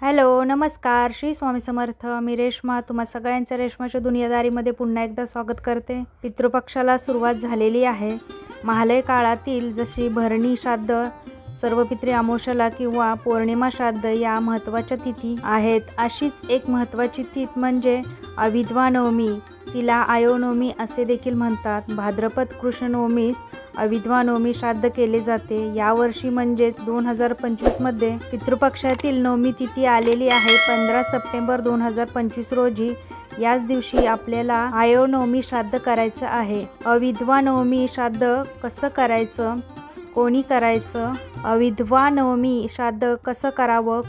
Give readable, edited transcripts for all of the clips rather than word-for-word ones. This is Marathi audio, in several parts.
हॅलो, नमस्कार. श्री स्वामी समर्थ. मी रेश्मा तुम्हा सगळ्यांचं रेश्माच्या दुनियादारीमध्ये पुन्हा एकदा स्वागत करते. पितृपक्षाला सुरुवात झालेली आहे. महालय काळातील जशी भरणी श्राद्ध, सर्वपित्री अमावस्याला किंवा पौर्णिमा श्राद्ध या महत्त्वाच्या तिथी आहेत, अशीच एक महत्त्वाची तिथी म्हणजे अविद्वा नवमी. तिला आयोनवमी असे देखील म्हणतात. भाद्रपद कृष्ण नवमीस अविद्वा नवमी श्राद्ध केले जाते. यावर्षी म्हणजेच 2025 मध्ये पितृपक्षातील नवमी तिथी आलेली आहे 15 सप्टेंबर 2025 रोजी. याच दिवशी आपल्याला आयोनवमी श्राद्ध करायचं आहे. अविद्वा नवमी श्राद्ध कसं करायचं, कोणी करायचं, अविद्वा नवमी श्राद्ध कसं करावं,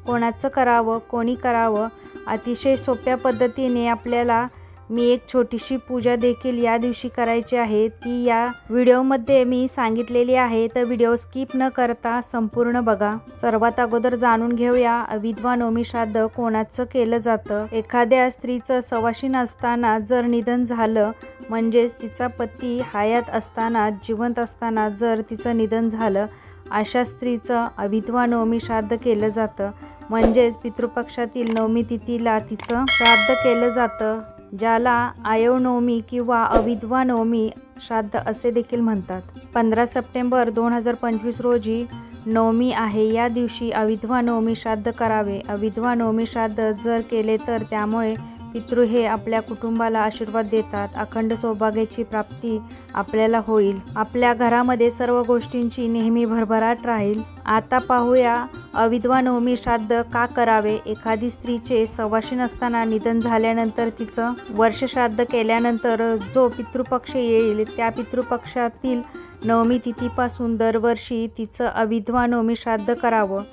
कोणाचं करावं, कोणी करावं, अतिशय सोप्या पद्धतीने आपल्याला मी एक छोटीशी पूजा देखील या दिवशी करायची आहे. ती या व्हिडिओमध्ये मी सांगितलेली आहे, तर व्हिडिओ स्किप न करता संपूर्ण बघा. सर्वात अगोदर जाणून घेऊया अविद्वा नवमी श्राद्ध कोणाचं केलं जातं. एखाद्या स्त्रीचं सवाशीण असताना जर निधन झालं, म्हणजेच तिचा पती हयात असताना, जिवंत असताना जर तिचं निधन झालं, अशा स्त्रीचं अविद्वा नवमी श्राद्ध केलं जातं. म्हणजेच पितृपक्षातील नवमी तिथीला तिचं श्राद्ध केलं जातं, ज्याला आयोनवमी किंवा अविद्वा नवमी श्राद्ध असे देखील म्हणतात. 15 सप्टेंबर 2025 रोजी नवमी आहे. या दिवशी अविद्वा नवमी श्राद्ध करावे. अविद्वा नवमी श्राद्ध जर केले तर त्यामुळे पितृ हे आपल्या कुटुंबाला आशीर्वाद देतात. अखंड सौभाग्याची प्राप्ती आपल्याला होईल. आपल्या घरामध्ये सर्व गोष्टींची नेहमी भरभराट राहील. आता पाहूया अविद्वा नवमी श्राद्ध का करावे. एखादी स्त्रीचे सवाशीण असताना निधन झाल्यानंतर तिचं वर्ष श्राद्ध केल्यानंतर जो पितृपक्ष येईल, त्या पितृपक्षातील नवमी तिथीपासून दरवर्षी तिचं अविद्वा नवमी श्राद्ध करावं.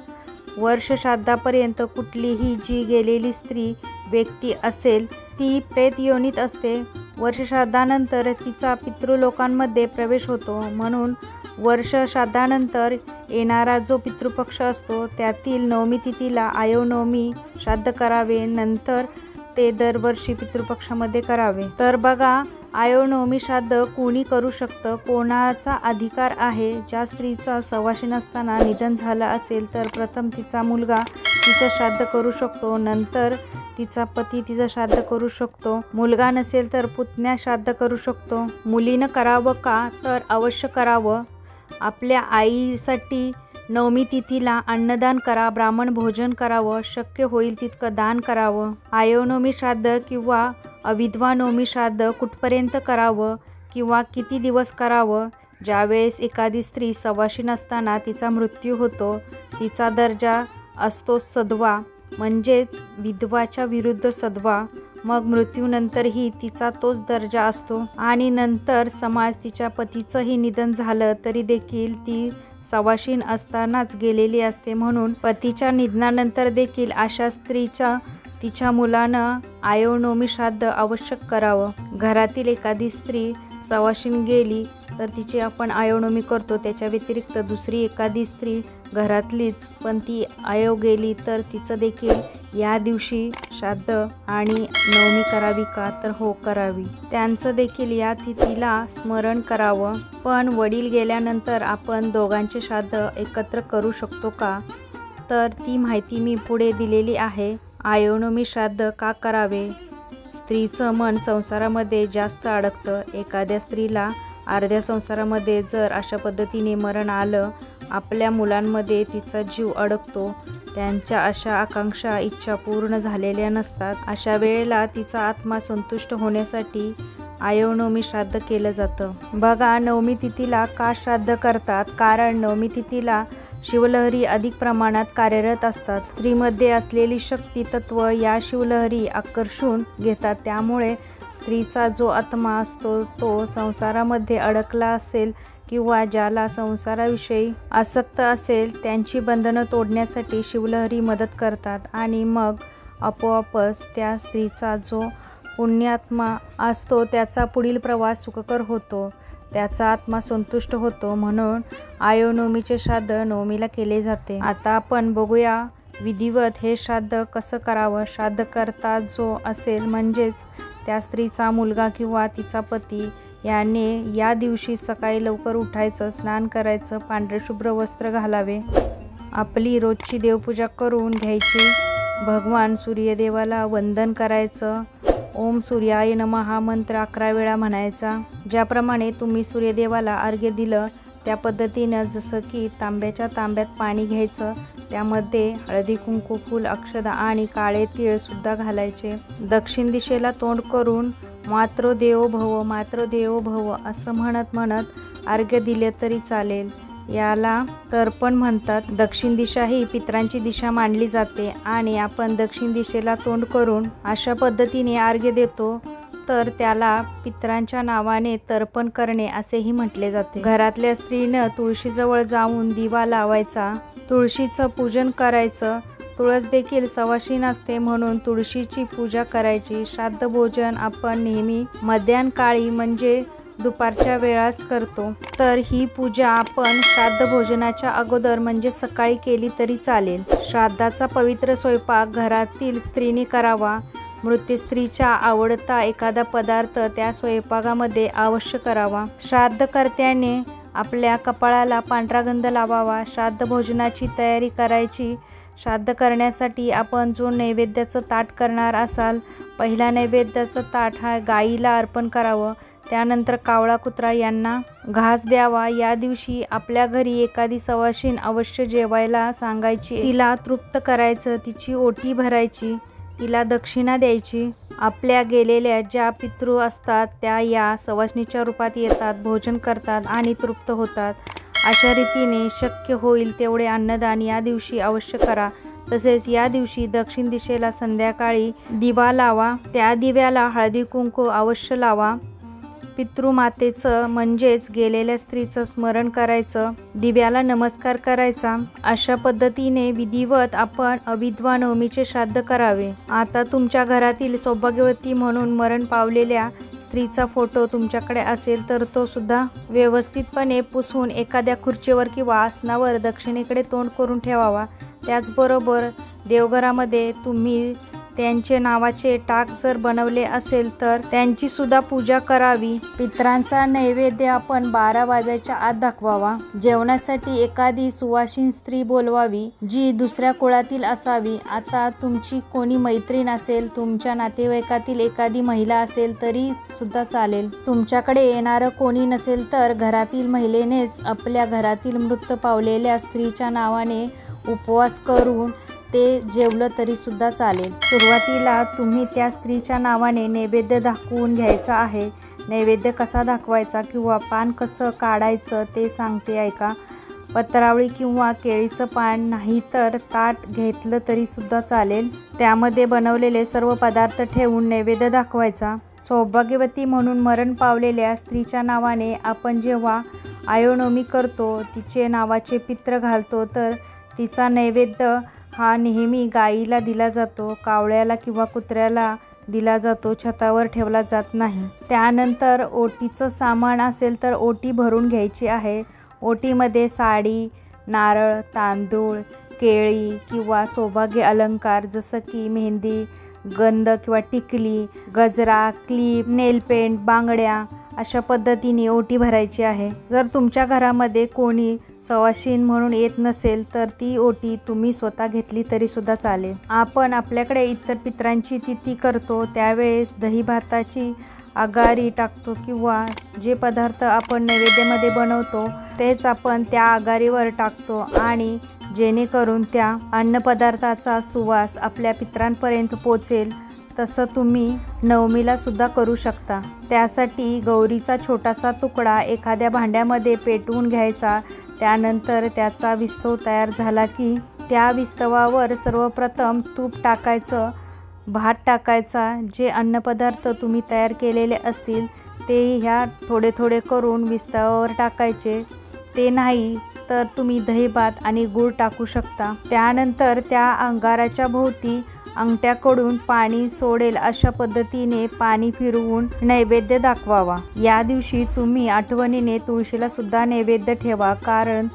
वर्ष श्राद्धापर्यंत कुठलीही जी गेलेली स्त्री व्यक्ती असेल ती प्रेत योनीत असते. वर्ष श्राद्धानंतर तिचा पितृलोकांमध्ये प्रवेश होतो. म्हणून वर्ष श्राद्धानंतर येणारा जो पितृपक्ष असतो त्यातील नवमी तिथीला आयोनवमी श्राद्ध करावे. नंतर ते दरवर्षी पितृपक्षामध्ये करावे. तर बघा, आयोनवमी श्राद्ध कोणी करू शकतं, कोणाचा अधिकार आहे. ज्या स्त्रीचा सवाशीण असताना निधन झालं असेल तर प्रथम तिचा मुलगा तिचं श्राद्ध करू शकतो, नंतर तिचा पती तिचं श्राद्ध करू शकतो. मुलगा नसेल तर पुतण्या श्राद्ध करू शकतो. मुलीनं करावं का, तर अवश्य करावं. आपल्या आईसाठी नवमी तिथीला अन्नदान करा, ब्राह्मण भोजन करावं, शक्य होईल तितकं दान करावं. आयोनवमी श्राद्ध किंवा अविद्वा नवमी श्राद्ध कुठपर्यंत करावं किंवा किती दिवस करावं. ज्यावेळेस एखादी स्त्री सवाशीण असताना तिचा मृत्यू होतो, तिचा दर्जा असतो सदवा, म्हणजेच विधवाच्या विरुद्ध सदवा. मग मृत्यूनंतरही तिचा तोच दर्जा असतो आणि नंतर समाज तिच्या पतीचंही निधन झालं तरी देखील ती सवाशीण असतानाच गेलेली असते. म्हणून पतीच्या निधनानंतर देखील अशा स्त्रीच्या तिच्या मुलानं आयोनवमी श्राद्ध आवश्यक करावं. घरातील एखादी स्त्री सवाशीण गेली तर तिची आपण आयोनवमी करतो. त्याच्या व्यतिरिक्त दुसरी एखादी स्त्री घरातलीच पण ती आयो गेली तर तिचं देखील या दिवशी श्राद्ध आणि नवमी करावी का, तर हो करावी. त्यांचं देखील या तिथीला स्मरण करावं. पण वडील गेल्यानंतर आपण दोघांचे श्राद्ध एकत्र करू शकतो का, तर ती माहिती मी पुढे दिलेली आहे. आयोनवमी श्राद्ध का करावे. स्त्रीचं मन संसारामध्ये जास्त अडकतं. एखाद्या स्त्रीला अर्ध्या संसारामध्ये जर अशा पद्धतीने मरण आलं, आपल्या मुलांमध्ये तिचा जीव अडकतो. त्यांच्या अशा आकांक्षा, इच्छा पूर्ण झालेल्या नसतात. अशा वेळेला तिचा आत्मा संतुष्ट होण्यासाठी आयोनवमी श्राद्ध केलं जातं. बघा, नवमी तिथीला का श्राद्ध करतात, कारण नवमी तिथीला शिवलहरी अधिक प्रमाणात कार्यरत असतात. स्त्रीमध्ये असलेली शक्ती तत्व या शिवलहरी आकर्षून घेतात. त्यामुळे स्त्रीचा जो आत्मा असतो तो संसारामध्ये अडकला असेल किंवा ज्याला संसाराविषयी आसक्त असेल त्यांची बंधनं तोडण्यासाठी शिवलहरी मदत करतात आणि मग आपोआपच त्या स्त्रीचा जो पुण्यात्मा असतो त्याचा पुढील प्रवास सुखकर होतो, त्याचा आत्मा संतुष्ट होतो. म्हणून आयोनवमीचे श्राद्ध नवमीला केले जाते. आता आपण बघूया विधिवत हे श्राद्ध कसं करावं. श्राद्धकर्ता जो असेल म्हणजेच त्या स्त्रीचा मुलगा किंवा तिचा पती या दिवशी सकाळी लवकर उठायचं, स्नान करायचं, पांढरे शुभ्र वस्त्र घालावे, आपली रोजची देवपूजा करून घ्यायची. भगवान सूर्यदेवाला वंदन करायचं. ओम सूर्याय नमः हा मंत्र 11 वेळा म्हणायचा. ज्याप्रमाणे तुम्ही सूर्यदेवाला अर्घ्य दिलं त्या पद्धतीनं, जसं की तांब्याच्या तांब्यात पाणी घ्यायचं, त्यामध्ये हळदी कुंकू, फूल, अक्षदा आणि काळे तीळ सुद्धा घालायचे. दक्षिण दिशेला तोंड करून मातृदेवो भव मातृदेवो भव असं म्हणत अर्घ्य दिले तरी चालेल. याला तर्पण म्हणतात. दक्षिण दिशा ही पितरांची दिशा मानली जाते आणि आपण दक्षिण दिशेला तोंड करून अशा पद्धतीने अर्घ्य देतो तर त्याला पितरांच्या नावाने तर्पण करणे असेही म्हटले जाते. घरातल्या स्त्रीनं तुळशीजवळ जाऊन दिवा लावायचा, तुळशीचं पूजन करायचं. तुळस देखील सवाशीण असते म्हणून तुळशीची पूजा करायची. श्राद्ध भोजन आपण नेहमी मध्यान्हकाळी म्हणजे दुपारच्या वेळास करतो, तर ही पूजा आपण श्राद्ध भोजनाच्या अगोदर म्हणजे सकाळी केली तरी चालेल. श्राद्धाचा पवित्र स्वयंपाक घरातील स्त्रीने करावा. मृत स्त्रीचा आवडता एखादा पदार्थ त्या स्वयंपाकामध्ये अवश्य करावा. श्राद्धकर्त्याने आपल्या कपाळाला पांढरा गंध लावावा. श्राद्ध भोजनाची तयारी करायची. श्राद्ध करण्यासाठी आपण जो नैवेद्याचं ताट करणार असाल, पहिला नैवेद्याचं ताट हा गाईला अर्पण करावं. त्यानंतर कावळा, कुत्रा यांना घास द्यावा. या दिवशी आपल्या घरी एखादी सवाशीण अवश्य जेवायला सांगायची, तिला तृप्त करायचं, तिची ओटी भरायची, तिला दक्षिणा द्यायची. आपल्या गेलेल्या ज्या पितृ असतात त्या या सवासणीच्या रूपात येतात, भोजन करतात आणि तृप्त होतात. अशा रीतीने शक्य होईल तेवढे अन्नदान या दिवशी अवश्य करा. तसेच या दिवशी दक्षिण दिशेला संध्याकाळी दिवा लावा. त्या दिव्याला हळदी कुंकू अवश्य लावा. पितृमातेचं म्हणजेच गेलेल्या स्त्रीचं स्मरण करायचं. दिव्याला नमस्कार करायचा. अशा पद्धतीने विधिवत आपण अविधवा नवमीचे श्राद्ध करावे. आता तुमच्या घरातील सौभाग्यवती म्हणून मरण पावलेल्या स्त्रीचा फोटो तुमच्याकडे असेल तर तो सुद्धा व्यवस्थितपणे पुसून एखाद्या खुर्चीवर किंवा आसनावर दक्षिणेकडे तोंड करून ठेवावा. त्याचबरोबर देवघरामध्ये तुम्ही त्यांचे नावाचे टाक जर बनवले असेल तर त्यांची सुद्धा पूजा करावी. पितरांचा नैवेद्य आपण 12 वाजायच्या आत दाखवावा. जेवणासाठी एखादी सुवासिन स्त्री बोलवावी जी दुसऱ्या कुळातील असावी. आता तुमची कोणी मैत्रीण असेल, तुमच्या नातेवाईकातील एखादी महिला असेल तरी सुद्धा चालेल. तुमच्याकडे येणारं कोणी नसेल तर घरातील महिलेनेच आपल्या घरातील मृत पावलेल्या स्त्रीच्या नावाने उपवास करून ते जेवलं तरी सुद्धा चालेल. सुरुवातीला तुम्ही त्या स्त्रीच्या नावाने नैवेद्य दाखवून घ्यायचा आहे. नैवेद्य कसा दाखवायचा किंवा पान कसं काढायचं ते सांगते ऐका. पत्रावळी किंवा केळीचं पान नाही तर ताट घेतलं तरी सुद्धा चालेल. त्यामध्ये बनवलेले सर्व पदार्थ ठेवून नैवेद्य दाखवायचा. सौभाग्यवती म्हणून मरण पावलेल्या स्त्रीच्या नावाने आपण जेव्हा आयोनोमी करतो, तिचे नावाचे पित्र घालतो, तर तिचा नैवेद्य हा नेहमी गाईला दिला जातो, कावळ्याला किंवा कुत्र्याला दिला जातो, छतावर ठेवला जात नाही. त्यानंतर ओटीचं सामान असेल तर ओटी भरून घ्यायची आहे. ओटीमध्ये साडी, नारळ, तांदूळ, केळी किंवा सौभाग्य अलंकार जसं की मेहंदी, गंध किंवा टिकली, गजरा, क्लिप, नेलपेंट, बांगड्या अशा पद्धतीने ओटी भरायची आहे. जर तुमच्या घरामध्ये कोणी सवाशीण म्हणून येत नसेल तर ती ओटी तुम्ही स्वतः घेतली तरी सुद्धा चालेल. आपण आपल्याकडे इतर पितरांची तिथी करतो त्यावेळेस दही भाताची आगारी टाकतो किंवा जे पदार्थ आपण नैवेद्यामध्ये बनवतो तेच आपण त्या आगारीवर टाकतो आणि जेणेकरून त्या अन्नपदार्थाचा सुवास आपल्या पितरांपर्यंत पोचेल. तसं तुम्ही नवमीला सुद्धा करू शकता. त्यासाठी गौरीचा छोटासा तुकडा एखाद्या भांड्यामध्ये पेटवून घ्यायचा. त्यानंतर त्याचा विस्तव तयार झाला की त्या विस्तवावर सर्वप्रथम तूप टाकायचं, भात टाकायचा. जे अन्नपदार्थ तुम्ही तयार केलेले असतील ते ह्या थोडे थोडे करून विस्तवावर टाकायचे. ते नाही तर तुम्ही दही भात आणि गूळ टाकू शकता. त्यानंतर त्या अंगाराच्या भोवती अंगठ्याकडून पाणी सोडेल अशा पद्धतीने पाणी फिरवून नैवेद्य दाखवावा. या दिवशी तुम्ही आठवणीने तुळशीला सुद्धा नैवेद्य ठेवा, कारण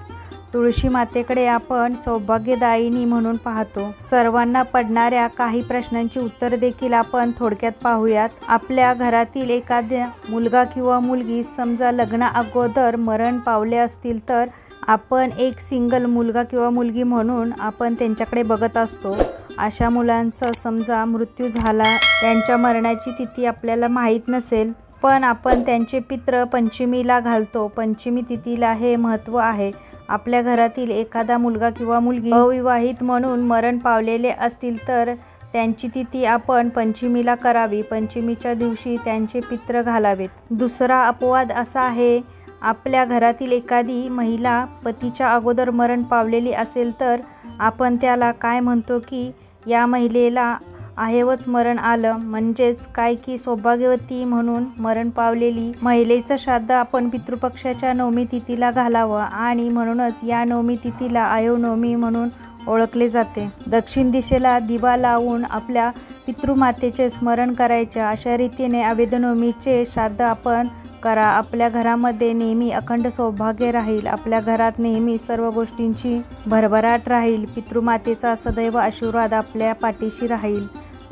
तुळशी मातेकडे आपण सौभाग्यदायिनी म्हणून पाहतो. सर्वांना पडणाऱ्या काही प्रश्नांची उत्तर देखील आपण थोडक्यात पाहूयात. आपल्या घरातील एखाद्या मुलगा किंवा मुलगी समजा लग्ना अगोदर मरण पावले असतील तर आपण एक सिंगल मुलगा किंवा मुलगी म्हणून आपण त्यांच्याकडे बघत असतो. अशा मुलांचा समजा मृत्यू झाला, त्यांच्या मरणाची तिथी आपल्याला माहीत नसेल, पण आपण त्यांचे पित्र पंचमीला घालतो. पंचमी तिथीला हे महत्त्व आहे. आपल्या घरातील एखादा मुलगा किंवा मुलगी अविवाहित म्हणून मरण पावलेले असतील तर त्यांची तिथी आपण पंचमीला करावी. पंचमीच्या दिवशी त्यांचे पित्र घालावेत. दुसरा अपवाद असा आहे, आपल्या घरातील एखादी महिला पतीच्या अगोदर मरण पावलेली असेल तर आपण त्याला काय म्हणतो की या महिलेला आहेवच मरण आलं, म्हणजेच काय की सौभाग्यवती म्हणून मरण पावलेली महिलेचं श्राद्ध आपण पितृपक्षाच्या नवमी तिथीला घालावं आणि म्हणूनच या नवमी तिथीला आयव नवमी म्हणून ओळखले जाते. दक्षिण दिशेला दिवा लावून आपल्या पितृमातेचे स्मरण करायचे. अशा रीतीने अवेदनवमीचे श्राद्ध आपण करा. आपल्या घरामध्ये नेहमी अखंड सौभाग्य राहील. आपल्या घरात नेहमी सर्व गोष्टींची भरभराट राहील. पितृमातेचा सदैव आशीर्वाद आपल्या पाठीशी राहील.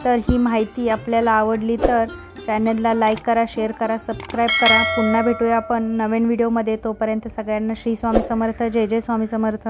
तर ही माहिती आपल्याला आवडली तर चॅनलला लाईक करा, शेअर करा, सबस्क्राईब करा. पुन्हा भेटूया आपण नवीन व्हिडिओमध्ये. तोपर्यंत सगळ्यांना श्री स्वामी समर्थ. जय जय स्वामी समर्थ.